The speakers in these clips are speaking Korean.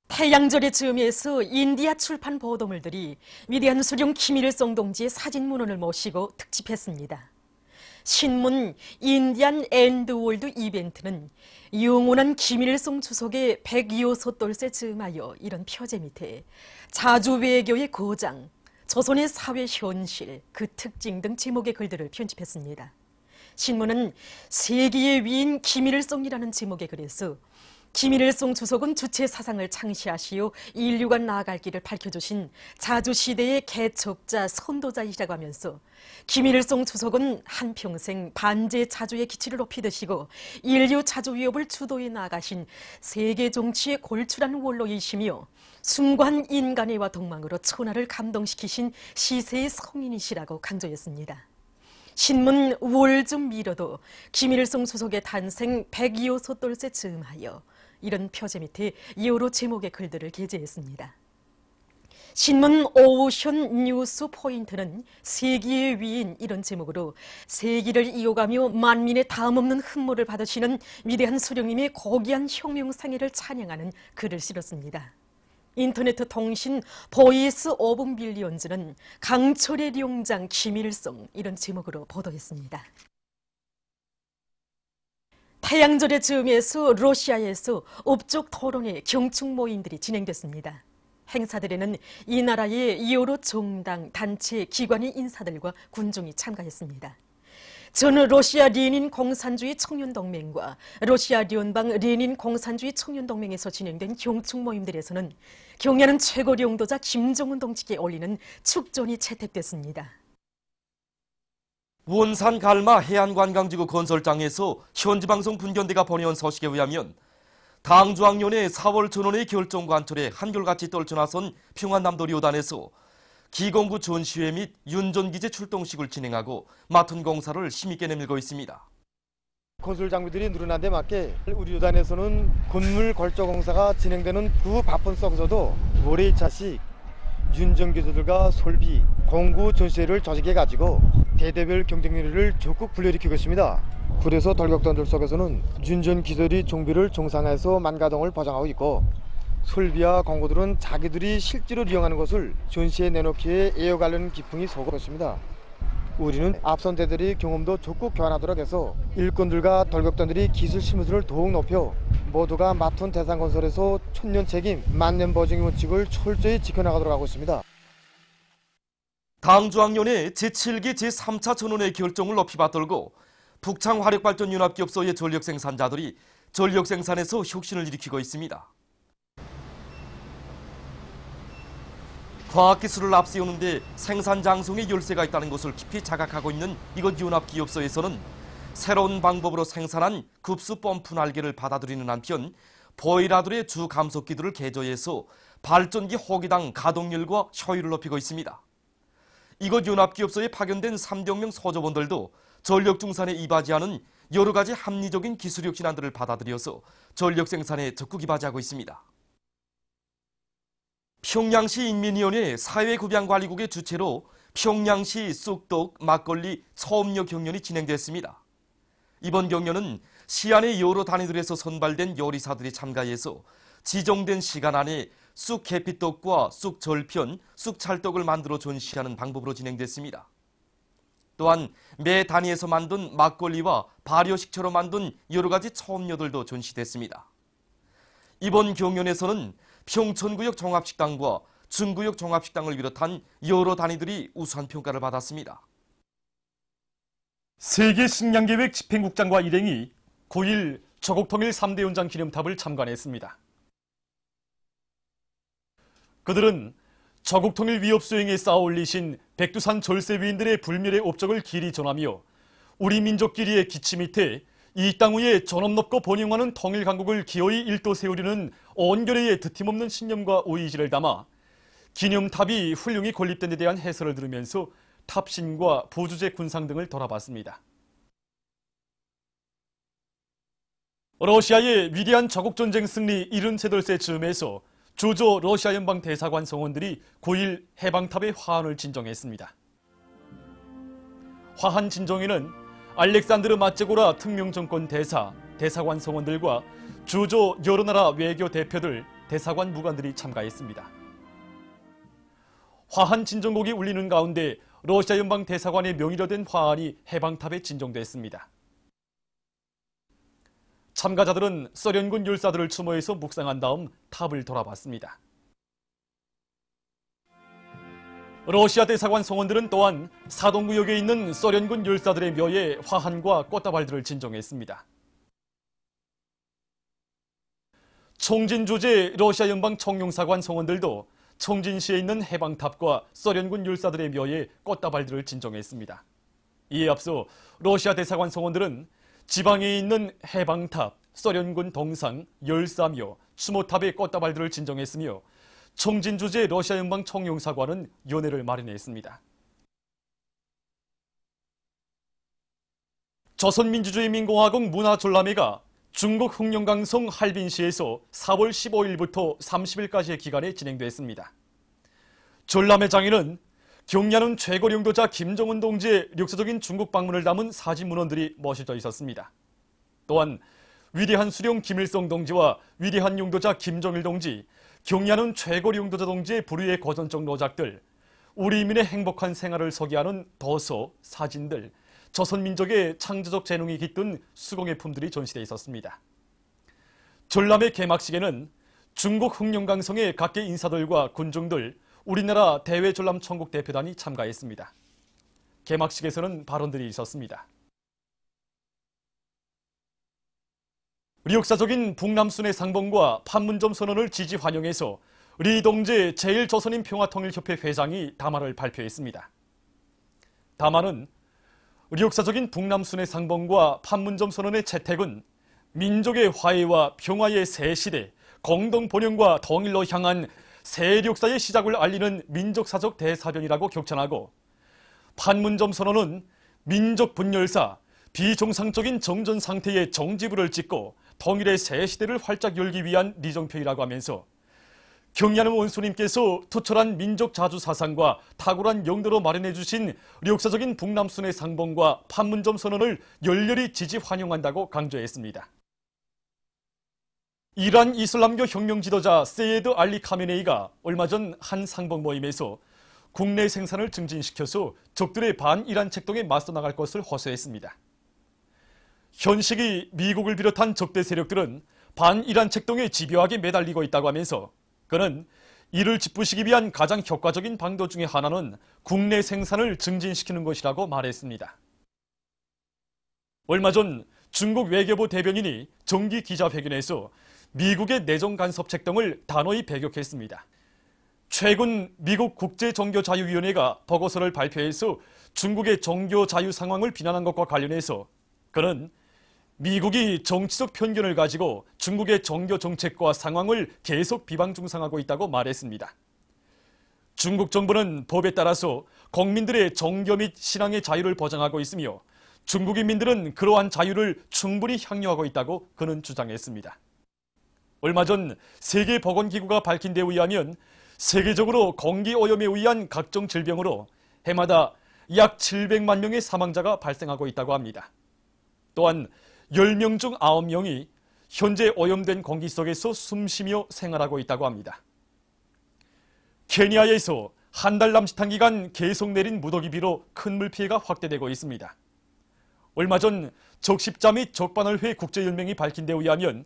태양절의 즈음에서 인디아 출판 보도물들이 위대한 수령 김일성 동지의 사진 문헌을 모시고 특집했습니다. 신문 인디안 엔드월드 이벤트는 영원한 김일성 주석의 102호소 즈음하여 이런 표제 밑에 자주 외교의 고장, 조선의 사회 현실, 그 특징 등 제목의 글들을 편집했습니다. 신문은 세계의 위인 김일성이라는 제목의 글에서 김일성 주석은 주체 사상을 창시하시어 인류가 나아갈 길을 밝혀주신 자주시대의 개척자, 선도자이시라고 하면서 김일성 주석은 한평생 반제 자주의 기치를 높이 드시고 인류 자주 위협을 주도해 나아가신 세계 정치의 골출한 원로이시며 숭고한 인간애와 동망으로 천하를 감동시키신 시세의 성인이시라고 강조했습니다. 신문 월좀 미러도 김일성 주석의 탄생 102호소 즈음하여 이런 표제 밑에 여러 제목의 글들을 게재했습니다. 신문 오션 뉴스 포인트는 세기의 위인 이런 제목으로 세기를 이어가며 만민의 다음없는 흠모를 받으시는 위대한 수령님의 고귀한 혁명상해를 찬양하는 글을 실었습니다. 인터넷 통신 보이스 오브 빌리언즈는 강철의 룡장 김일성 이런 제목으로 보도했습니다. 태양절의 즈음에서 러시아에서 업적 토론회 경축 모임들이 진행됐습니다. 행사들에는 이 나라의 여러 정당, 단체, 기관의 인사들과 군중이 참가했습니다. 전 러시아 레닌 공산주의 청년동맹과 러시아 연방 레닌 공산주의 청년동맹에서 진행된 경축 모임들에서는 경야는 최고領導자 김정은 동지께 올리는 축전이 채택됐습니다. 원산 갈마 해안관광지구 건설장에서 현지방송 분견대가 보내온 소식에 의하면 당주학년의 4월 전원의 결정 관철에 한결같이 떨쳐나선 평안남도 료단에서 기공구 전시회 및 윤전기제 출동식을 진행하고 맡은 공사를 힘있게 내밀고 있습니다. 건설 장비들이 늘어난 데 맞게 우리 요단에서는 건물 걸조 공사가 진행되는 그 바쁜 속에서도 월에 2차씩 윤전기조들과 솔비, 공구 전시회를 조직해가지고 대대별 경쟁률을 적극 불러일으키고 있습니다. 그래서 돌격단들 속에서는 윤전기조들이 종비를 정상화해서 만가동을 보장하고 있고 솔비와 공구들은 자기들이 실제로 이용하는 것을 전시에 내놓기에 애여가려는 기풍이 서고 있습니다. 우리는 앞선 대들의 경험도 적극 교환하도록 해서 일꾼들과 돌격단들이 기술 심의를 더욱 높여 모두가 맡은 대상건설에서 천년 책임, 만년 보증의 원칙을 철저히 지켜나가도록 하고 있습니다. 당주학년의 제7기 제3차 전원의 결정을 높이 받들고 북창화력발전융합기업소의 전력생산자들이 전력생산에서 혁신을 일으키고 있습니다. 과학기술을 앞세우는 데 생산 장성의 열쇠가 있다는 것을 깊이 자각하고 있는 이것 융합기업소에서는 새로운 방법으로 생산한 급수 펌프 날개를 받아들이는 한편 보일러들의 주 감속기들을 개조해서 발전기 호기당 가동률과 효율을 높이고 있습니다. 이것 융합기업소에 파견된 300명 소조원들도 전력 중산에 이바지하는 여러 가지 합리적인 기술 혁신안들을 받아들여서 전력 생산에 적극 이바지하고 있습니다. 평양시 인민위원회 사회급양관리국의 주최로 평양시 쑥떡 막걸리 처음역 경연이 진행됐습니다. 이번 경연은 시안의 여러 단위들에서 선발된 요리사들이 참가해서 지정된 시간 안에 쑥 계피떡과 쑥 절편, 쑥 찰떡을 만들어 전시하는 방법으로 진행됐습니다. 또한 매 단위에서 만든 막걸리와 발효식초로 만든 여러 가지 처음료들도 전시됐습니다. 이번 경연에서는 평천구역 종합식당과 중구역 종합식당을 비롯한 여러 단위들이 우수한 평가를 받았습니다. 세계 식량계획 집행국장과 일행이 9일 조국통일 3대 연장 기념탑을 참관했습니다. 그들은 조국통일 위협 수행에 쌓아 올리신 백두산 절세 위인들의 불멸의 업적을 길이 전하며 우리 민족끼리의 기치 밑에 이 땅 위에 존엄 높고 번영하는 통일 강국을 기어이 일도 세우려는 온결의 드팀없는 신념과 의지를 담아 기념탑이 훌륭히 건립된 데 대한 해설을 들으면서 탑신과 부주제 군상 등을 돌아봤습니다. 러시아의 위대한 조국전쟁 승리 78세 즈음에서 주조 러시아 연방 대사관 성원들이 9일 해방탑의 화환을 진정했습니다. 화환 진정에는 알렉산드르 마츠고라 특명정권 대사, 대사관 성원들과 주조 여러 나라 외교 대표들, 대사관 무관들이 참가했습니다. 화한 진정곡이 울리는 가운데 러시아 연방 대사관의 명의로 된 화환이 해방탑에 진정됐습니다. 참가자들은 소련군 율사들을 추모해서 묵상한 다음 탑을 돌아봤습니다. 러시아 대사관 성원들은 또한 사동구역에 있는 소련군 율사들의 묘에 화환과 꽃다발들을 진정했습니다. 총진 주재 러시아 연방 청룡사관 성원들도 청진시에 있는 해방탑과 소련군 율사들의 묘에 꽃다발들을 진정했습니다. 이에 앞서 러시아 대사관 성원들은 지방에 있는 해방탑, 소련군 동상, 열사묘, 추모탑에 꽃다발들을 진정했으며 청진 주재 러시아 연방 청룡사관은 연회를 마련했습니다. 조선민주주의민공화국 문화전람회가 중국 흑룡강성 할빈시에서 4월 15일부터 30일까지의 기간에 진행됐습니다. 전람회 장에는 경야는 최고領導자 김정은 동지의 역사적인 중국 방문을 담은 사진 문헌들이 모셔져 있었습니다. 또한 위대한 수령 김일성 동지와 위대한 용도자 김정일 동지, 경야는 최고領導자 동지의 불의의 고전적 노작들, 우리 인민의 행복한 생활을 소개하는 도서, 사진들, 조선민족의 창조적 재능이 깃든 수공예 품들이 전시되어 있었습니다. 전람회 개막식에는 중국 흑룡강성의 각계 인사들과 군중들, 우리나라 대외전람 천국 대표단이 참가했습니다. 개막식에서는 발언들이 있었습니다. 역사적인 북남순회 상봉과 판문점 선언을 지지 환영해서 리동재 제1조선인평화통일협회 회장이 담화를 발표했습니다. 담화는 역사적인 북남순회 상봉과 판문점 선언의 채택은 민족의 화해와 평화의 새 시대, 공동 번영과 통일로 향한 새 역사의 시작을 알리는 민족사적 대사변이라고 격찬하고, 판문점 선언은 민족 분열사, 비정상적인 정전 상태의 정지불을 찍고 통일의 새 시대를 활짝 열기 위한 리정표이라고 하면서 경야는 원수님께서 투철한 민족 자주 사상과 탁월한 영도로 마련해 주신 역사적인 북남순회 상봉과 판문점 선언을 열렬히 지지 환영한다고 강조했습니다. 이란 이슬람교 혁명 지도자 세예드 알리 카메네이가 얼마 전 한 상봉 모임에서 국내 생산을 증진시켜서 적들의 반이란 책동에 맞서 나갈 것을 호소했습니다. 현 시기 미국을 비롯한 적대 세력들은 반이란 책동에 집요하게 매달리고 있다고 하면서 그는 이를 짚으시기 위한 가장 효과적인 방도 중에 하나는 국내 생산을 증진시키는 것이라고 말했습니다. 얼마 전 중국 외교부 대변인이 정기 기자회견에서 미국의 내정 간섭 책동을 단호히 배격했습니다. 최근 미국 국제종교자유위원회가 보고서를 발표해서 중국의 종교 자유 상황을 비난한 것과 관련해서 그는 미국이 정치적 편견을 가지고 중국의 종교 정책과 상황을 계속 비방중상하고 있다고 말했습니다. 중국 정부는 법에 따라서 국민들의 종교 및 신앙의 자유를 보장하고 있으며 중국 인민들은 그러한 자유를 충분히 향유하고 있다고 그는 주장했습니다. 얼마 전 세계보건기구가 밝힌 데 의하면 세계적으로 공기오염에 의한 각종 질병으로 해마다 약 700만 명의 사망자가 발생하고 있다고 합니다. 또한 10명 중 9명이 현재 오염된 공기 속에서 숨쉬며 생활하고 있다고 합니다. 케니아에서 한 달 남짓한 기간 계속 내린 무더기비로 큰 물피해가 확대되고 있습니다. 얼마 전 적십자 및 적반월회 국제연맹이 밝힌 데 의하면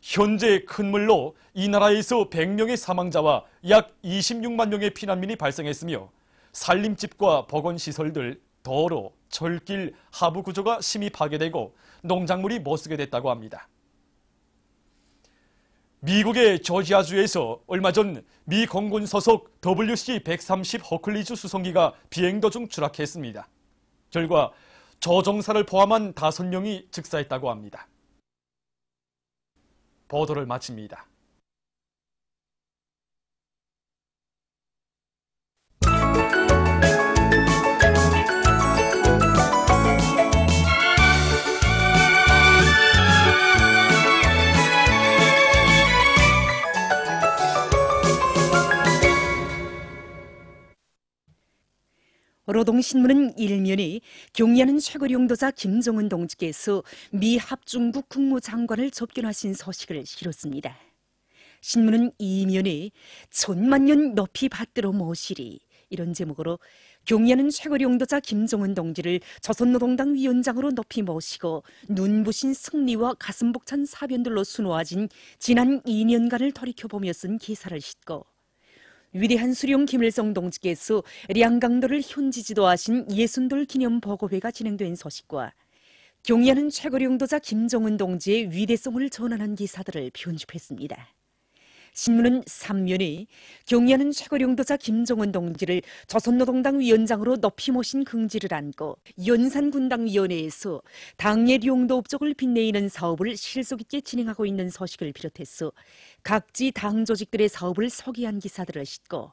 현재 큰 물로 이 나라에서 100명의 사망자와 약 26만 명의 피난민이 발생했으며 산림집과 보건시설들, 도로, 철길, 하부 구조가 심히 파괴되고 농작물이 못쓰게 됐다고 합니다. 미국의 조지아주에서 얼마 전 미 공군 소속 WC-130 허클리즈 수송기가 비행 도중 추락했습니다. 결과 조종사를 포함한 5명이 즉사했다고 합니다. 보도를 마칩니다. 노동신문은 일면이 경야는 최고령도자 김정은 동지께서 미 합중국 국무장관을 접견하신 소식을 실었습니다. 신문은 이면에 천만년 높이 받들어 모시리 이런 제목으로 경의하는 최고령도자 김정은 동지를 조선노동당 위원장으로 높이 모시고 눈부신 승리와 가슴 벅찬 사변들로 수놓아진 지난 2년간을 돌이켜보며 쓴 기사를 싣고 위대한 수령 김일성 동지께서 량강도를 현지 지도하신 예순돌 기념 보고회가 진행된 소식과 경의하는 최고령도자 김정은 동지의 위대성을 전하는 기사들을 편집했습니다. 신문은 3면에 경의하는 최고령도자 김정은 동지를 조선노동당 위원장으로 높이 모신 긍지를 안고 연산군당위원회에서 당내 령도 업적을 빛내이는 사업을 실속 있게 진행하고 있는 소식을 비롯해서 각지 당 조직들의 사업을 소개한 기사들을 싣고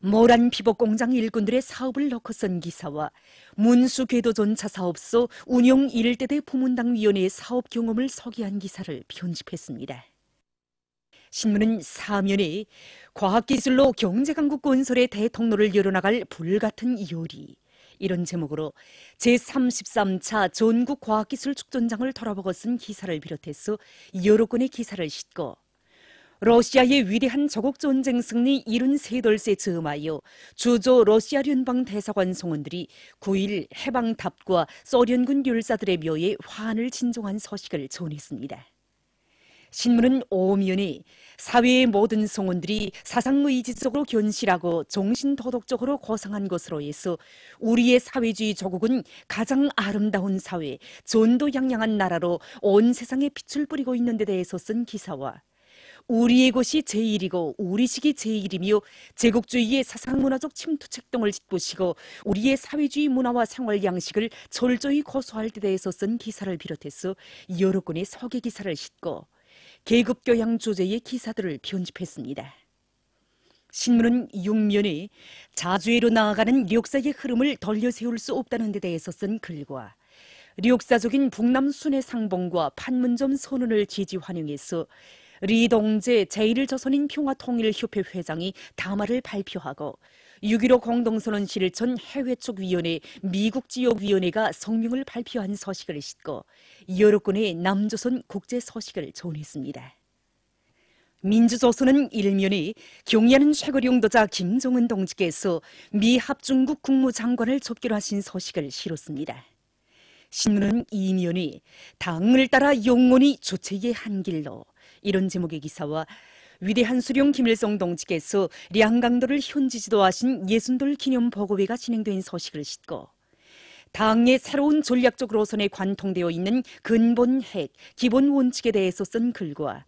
모란 피복공장 일꾼들의 사업을 넣고 쓴 기사와 문수궤도전차 사업소 운영 1대대 부문당위원회의 사업 경험을 소개한 기사를 편집했습니다. 신문은 4면에 과학기술로 경제강국 건설의 대통로를 열어나갈 불같은 요리 이런 제목으로 제33차 전국과학기술 축전장을 돌아보고 쓴 기사를 비롯해서 여러 건의 기사를 싣고 러시아의 위대한 조국전쟁 승리 73돌세 즈음하여 주조 러시아聯邦 대사관 성원들이 9일 해방탑과 소련군 율사들의 묘에 화환을 진종한 소식을 전했습니다. 신문은 5면에 사회의 모든 성원들이 사상의지적으로 견실하고 정신도덕적으로 고상한 것으로 해서 우리의 사회주의 조국은 가장 아름다운 사회, 전도양양한 나라로 온 세상에 빛을 뿌리고 있는 데 대해서 쓴 기사와 우리의 것이 제일이고 우리식이 제일이며 제국주의의 사상문화적 침투책동을 짙부시고 우리의 사회주의 문화와 생활 양식을 철저히 고수할 데 대해서 쓴 기사를 비롯해서 여러 건의 소개 기사를 싣고 계급교양 주제의 기사들을 편집했습니다. 신문은 6면에 자주회로 나아가는 역사의 흐름을 돌려세울 수 없다는 데 대해서 쓴 글과 역사적인 북남 순회 상봉과 판문점 선언을 지지 환영해서 리동재 제1조선인 평화통일협회 회장이 담화를 발표하고 6.15 공동선언 실천 해외촉위원회 미국지역위원회가 성명을 발표한 소식을 싣고 여러 건의 남조선 국제 소식을 전했습니다. 민주조선은 1면에 경의하는 최고령도자 김정은 동지께서 미 합중국 국무장관을 접견하신 소식을 실었습니다. 신문은 2면에 당을 따라 영원히 주체의 한 길로 이런 제목의 기사와 위대한 수령 김일성 동지께서 량강도를 현지 지도하신 예순돌 기념 보고회가 진행된 소식을 싣고 당의 새로운 전략적 노선에 관통되어 있는 근본 핵, 기본 원칙에 대해서 쓴 글과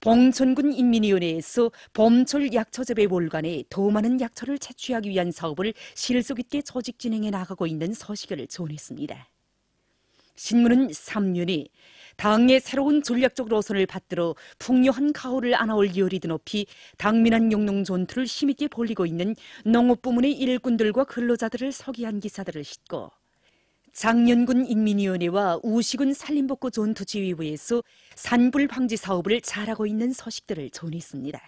봉천군 인민위원회에서 봄철 약초 재배 월간에 더 많은 약초를 채취하기 위한 사업을 실속 있게 조직 진행해 나가고 있는 소식을 전했습니다. 신문은 3면에 당의 새로운 전략적 노선을 받들어 풍요한 가호를 안아올 열이 드높이 당민한 영농 전투를 힘있게 벌이고 있는 농업부문의 일꾼들과 근로자들을 소개한 기사들을 싣고 장년군 인민위원회와 우시군 산림복구 전투지휘부에서 산불 방지 사업을 잘하고 있는 소식들을 전했습니다.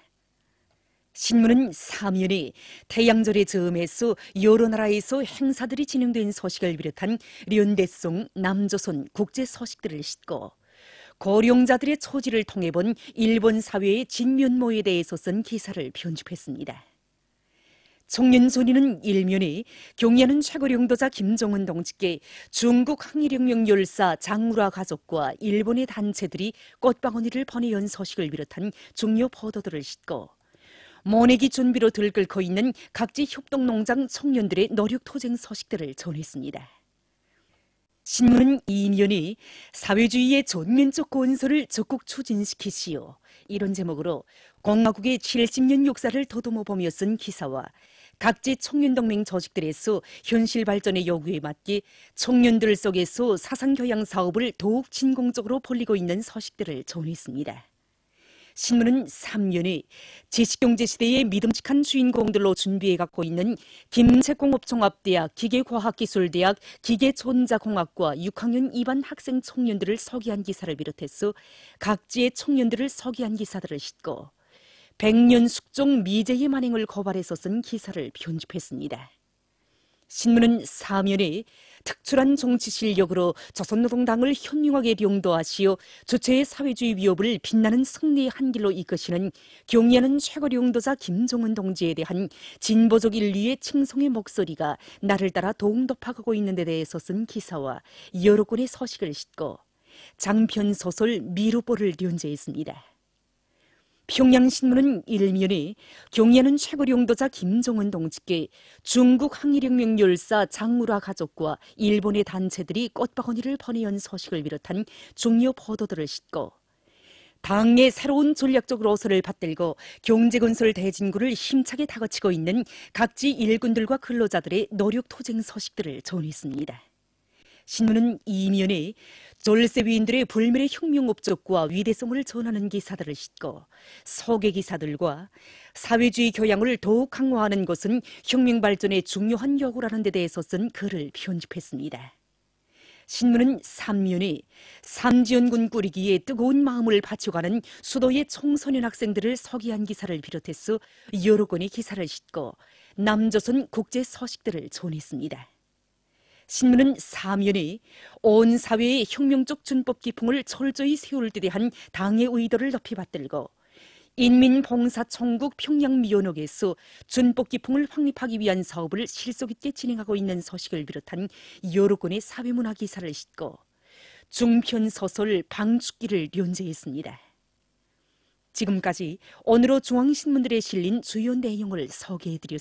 신문은 3면에 태양절의 즈음에서 여러 나라에서 행사들이 진행된 소식을 비롯한 련대송, 남조선 국제 소식들을 싣고 고령자들의 처지를 통해 본 일본 사회의 진면모에 대해서 쓴 기사를 편집했습니다. 청년소리는 1면에 경의하는 최고령도자 김정은 동지께 중국 항일혁명 열사 장우라 가족과 일본의 단체들이 꽃방울이를 보내온 소식을 비롯한 중요 보도들을 싣고 모내기 준비로 들끓고 있는 각지 협동농장 청년들의 노력투쟁 소식들을 전했습니다. 신문은 2면에 사회주의의 전면적 건설을 적극 추진시키시오. 이런 제목으로 공화국의 70년 역사를 더듬어보며 쓴 기사와 각지 청년동맹 조직들에서 현실 발전의 요구에 맞게 청년들 속에서 사상교양 사업을 더욱 진공적으로 벌이고 있는 소식들을 전했습니다. 신문은 3면에 지식경제시대의 믿음직한 주인공들로 준비해 갖고 있는 김책공업종합대학 기계과학기술대학 기계전자공학과 6학년 2반 학생 청년들을 소개한 기사를 비롯해서 각지의 청년들을 소개한 기사들을 싣고 100년 숙종 미제의 만행을 고발해서 쓴 기사를 편집했습니다. 신문은 사면에 특출한 정치 실력으로 조선노동당을 현명하게 령도하시어 주체의 사회주의 위협을 빛나는 승리의 한 길로 이끄시는 경의하는 최고령도자 김정은 동지에 대한 진보적 인류의 칭송의 목소리가 날을 따라 더욱 높아가고 있는 데 대해서 쓴 기사와 여러 권의 서식을 싣고 장편 소설 미루보를 연재했습니다. 평양신문은 일면에 경의하는 최고령도자 김정은 동지께 중국 항일혁명 열사 장우라 가족과 일본의 단체들이 꽃바구니를 보내온 소식을 비롯한 중요 보도들을 싣고 당의 새로운 전략적 로선을 받들고 경제건설 대진구를 힘차게 다그치고 있는 각지 일군들과 근로자들의 노력 투쟁 소식들을 전했습니다. 신문은 이면에 졸세위인들의 불멸의 혁명 업적과 위대성을 전하는 기사들을 싣고 소개 기사들과 사회주의 교양을 더욱 강화하는 것은 혁명 발전의 중요한 요구라는 데 대해서 쓴 글을 편집했습니다. 신문은 3면에 삼지연군 꾸리기에 뜨거운 마음을 바쳐가는 수도의 청소년 학생들을 소개한 기사를 비롯해서 여러 권의 기사를 싣고 남조선 국제 소식들을 전했습니다. 신문은 사면에 온 사회의 혁명적 준법 기풍을 철저히 세울 데 대한 당의 의도를 높이 받들고 인민봉사총국 평양미연옥에서 준법 기풍을 확립하기 위한 사업을 실속 있게 진행하고 있는 소식을 비롯한 여러 권의 사회문화 기사를 싣고 중편소설 방축기를 연재했습니다. 지금까지 오늘의 중앙신문들에 실린 주요 내용을 소개해드렸습니다.